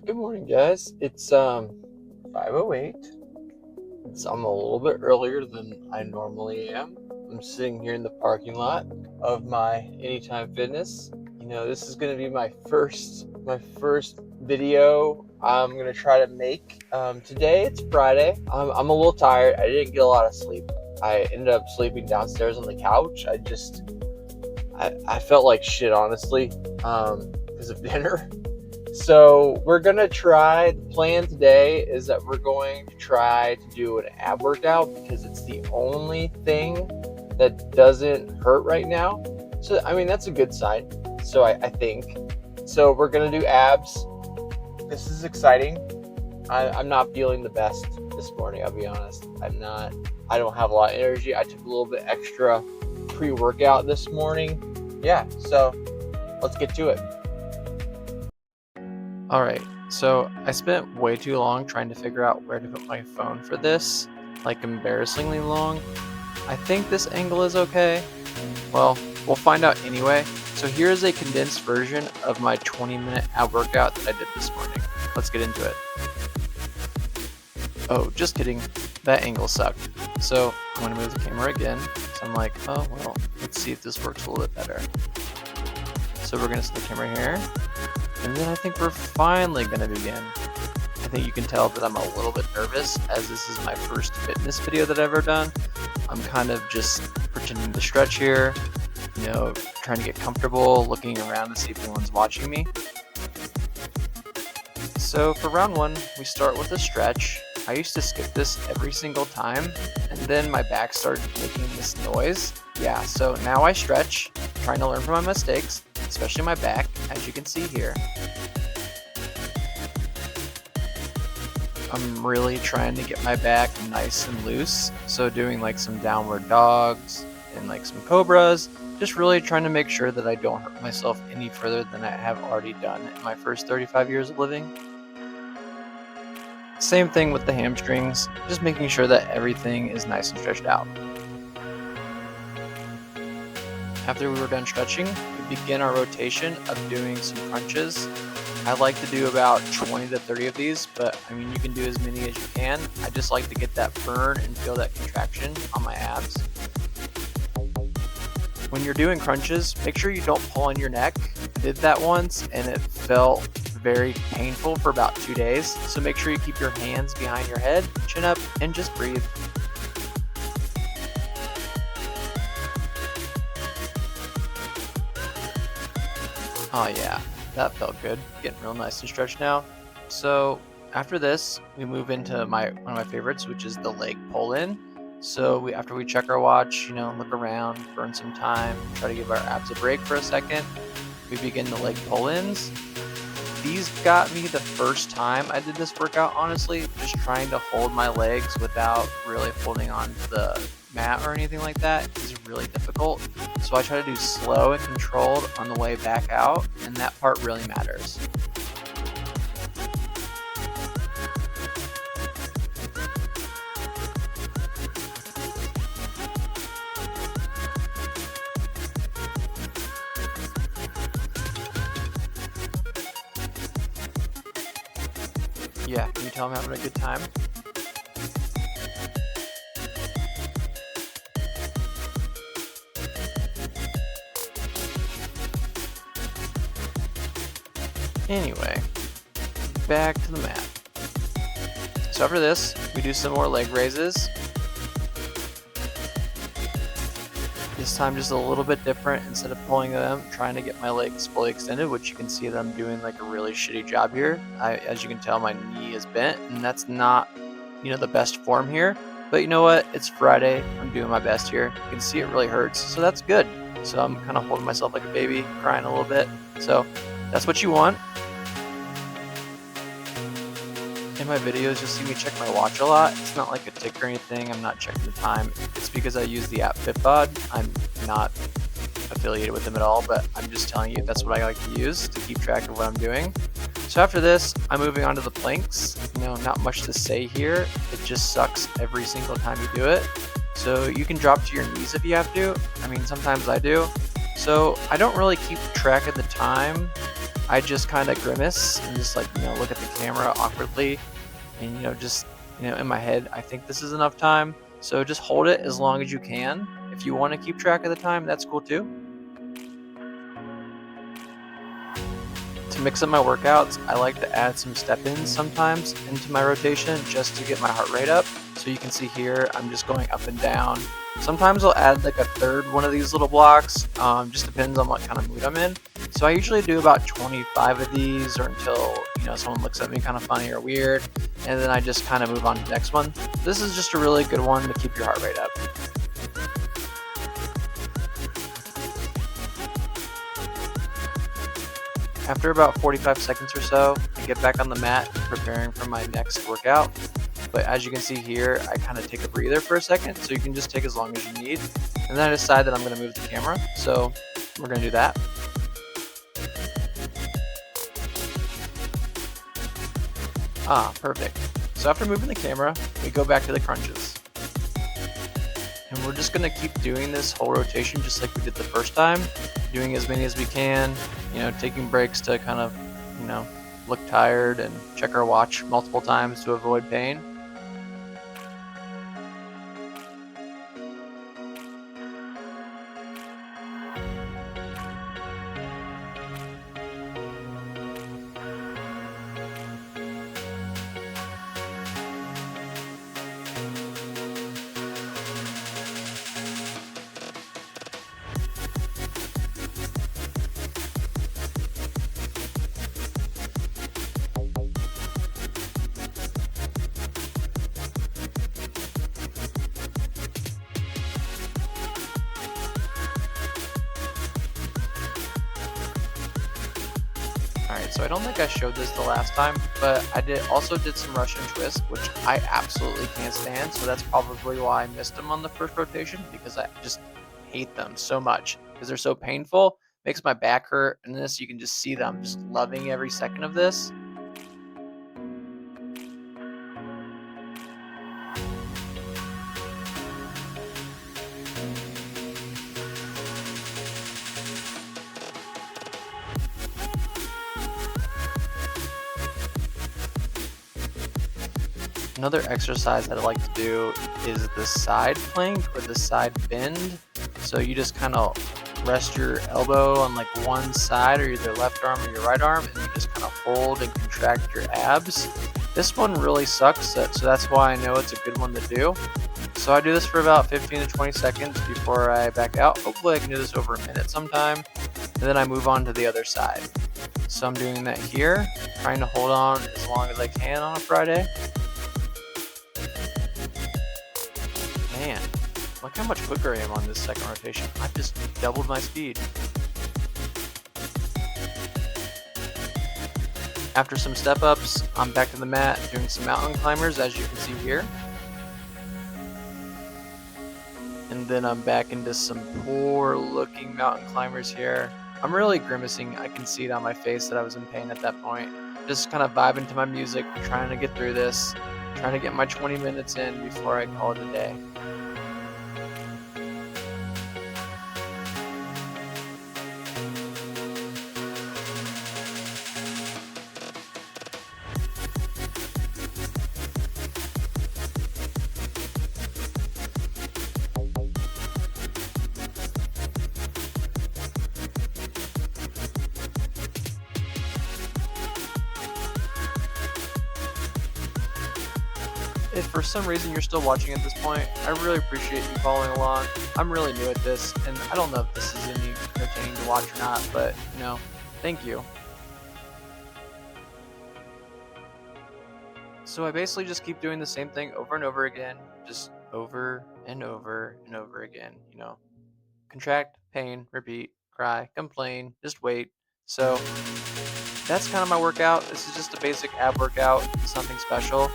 Good morning, guys. It's 5:08. I'm a little bit earlier than I normally am. I'm sitting here in the parking lot of my Anytime Fitness. This is gonna be my first video I'm gonna try to make. Today it's Friday. I'm a little tired. I didn't get a lot of sleep. I ended up sleeping downstairs on the couch. I felt like shit, honestly, because of dinner. So the plan today is that we're going to try to do an ab workout because it's the only thing that doesn't hurt right now. So, I mean, that's a good sign. So I think. So we're going to do abs. This is exciting. I'm not feeling the best this morning, I'll be honest. I don't have a lot of energy. I took a little bit extra pre-workout this morning. Yeah, so let's get to it. Alright, so I spent way too long trying to figure out where to put my phone for this, like embarrassingly long. I think this angle is okay. Well, we'll find out anyway. So here's a condensed version of my 20-minute ab workout that I did this morning. Let's get into it. Oh, just kidding. That angle sucked. So I'm going to move the camera again. So I'm like, oh well, let's see if this works a little bit better. So we're going to set the camera here. And then I think we're finally going to begin. I think you can tell that I'm a little bit nervous as this is my first fitness video that I've ever done. I'm kind of just pretending to stretch here, trying to get comfortable, looking around to see if anyone's watching me. So for round one, we start with a stretch. I used to skip this every single time, and then my back started making this noise. Yeah, so now I stretch, trying to learn from my mistakes, especially my back, as you can see here. I'm really trying to get my back nice and loose, so doing like some downward dogs and like some cobras, just really trying to make sure that I don't hurt myself any further than I have already done in my first 35 years of living. Same thing with the hamstrings, just making sure that everything is nice and stretched out. After we were done stretching, we begin our rotation of doing some crunches. I like to do about 20 to 30 of these, but I mean, you can do as many as you can. I just like to get that burn and feel that contraction on my abs. When you're doing crunches, make sure you don't pull on your neck. I did that once and it felt very painful for about 2 days. So make sure you keep your hands behind your head, chin up, and just breathe. Oh yeah, that felt good. Getting real nice and stretched now. So after this, we move into one of my favorites, which is the leg pull-in. So after we check our watch, look around, burn some time, try to give our abs a break for a second, we begin the leg pull-ins. These got me the first time I did this workout, honestly, just trying to hold my legs without really holding on to the mat or anything like that is really difficult. So I try to do slow and controlled on the way back out, and that part really matters. Yeah, can you tell I'm having a good time? Anyway, back to the mat. So after this, we do some more leg raises. This time just a little bit different. Instead of pulling them, trying to get my legs fully extended, which you can see that I'm doing like a really shitty job here. As you can tell, my knee is bent, and that's not, the best form here. But you know what? It's Friday. I'm doing my best here. You can see it really hurts, so that's good. So I'm kind of holding myself like a baby, crying a little bit. So that's what you want. In my videos, you'll see me check my watch a lot. It's not like a tick or anything. I'm not checking the time. It's because I use the app Fitbod. I'm not affiliated with them at all, but I'm just telling you that's what I like to use to keep track of what I'm doing. So after this, I'm moving on to the planks. Not much to say here. It just sucks every single time you do it. So you can drop to your knees if you have to. I mean, sometimes I do. So I don't really keep track of the time I just kind of grimace and just like, look at the camera awkwardly and, just, in my head, I think this is enough time. So just hold it as long as you can. If you want to keep track of the time, that's cool too. To mix up my workouts, I like to add some step-ins sometimes into my rotation just to get my heart rate up. So you can see here, I'm just going up and down. Sometimes I'll add like a third one of these little blocks, just depends on what kind of mood I'm in. So I usually do about 25 of these or until, someone looks at me kind of funny or weird. And then I just kind of move on to the next one. This is just a really good one to keep your heart rate up. After about 45 seconds or so, I get back on the mat preparing for my next workout. But as you can see here, I kind of take a breather for a second, so you can just take as long as you need. And then I decide that I'm going to move the camera, so we're going to do that. Perfect. So after moving the camera, we go back to the crunches. And we're just going to keep doing this whole rotation just like we did the first time, doing as many as we can, taking breaks to kind of, look tired and check our watch multiple times to avoid pain. Alright, so I don't think I showed this the last time, but I also did some Russian twists, which I absolutely can't stand, so that's probably why I missed them on the first rotation, because I just hate them so much, because they're so painful, makes my back hurt, and this, you can just see that I'm just loving every second of this. Another exercise that I like to do is the side plank or the side bend. So you just kind of rest your elbow on like one side or either left arm or your right arm, and you just kind of hold and contract your abs. This one really sucks, so that's why I know it's a good one to do. So I do this for about 15 to 20 seconds before I back out. Hopefully I can do this over a minute sometime, and then I move on to the other side. So I'm doing that here, trying to hold on as long as I can on a Friday. Man, look how much quicker I am on this second rotation. I've just doubled my speed. After some step ups, I'm back to the mat doing some mountain climbers, as you can see here. And then I'm back into some poor looking mountain climbers here. I'm really grimacing. I can see it on my face that I was in pain at that point. Just kind of vibing to my music, trying to get through this, trying to get my 20 minutes in before I call it a day. If for some reason you're still watching at this point, I really appreciate you following along. I'm really new at this, and I don't know if this is any entertaining to watch or not, but, thank you. So I basically just keep doing the same thing over and over again, just over and over and over again, Contract, pain, repeat, cry, complain, just wait. So that's kind of my workout. This is just a basic ab workout. It's nothing special,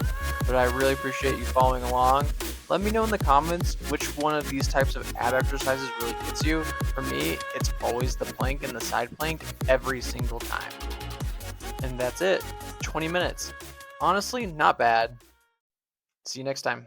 but I really appreciate you following along. Let me know in the comments which one of these types of ab exercises really fits you. For me, it's always the plank and the side plank every single time. And that's it. 20 minutes. Honestly, not bad. See you next time.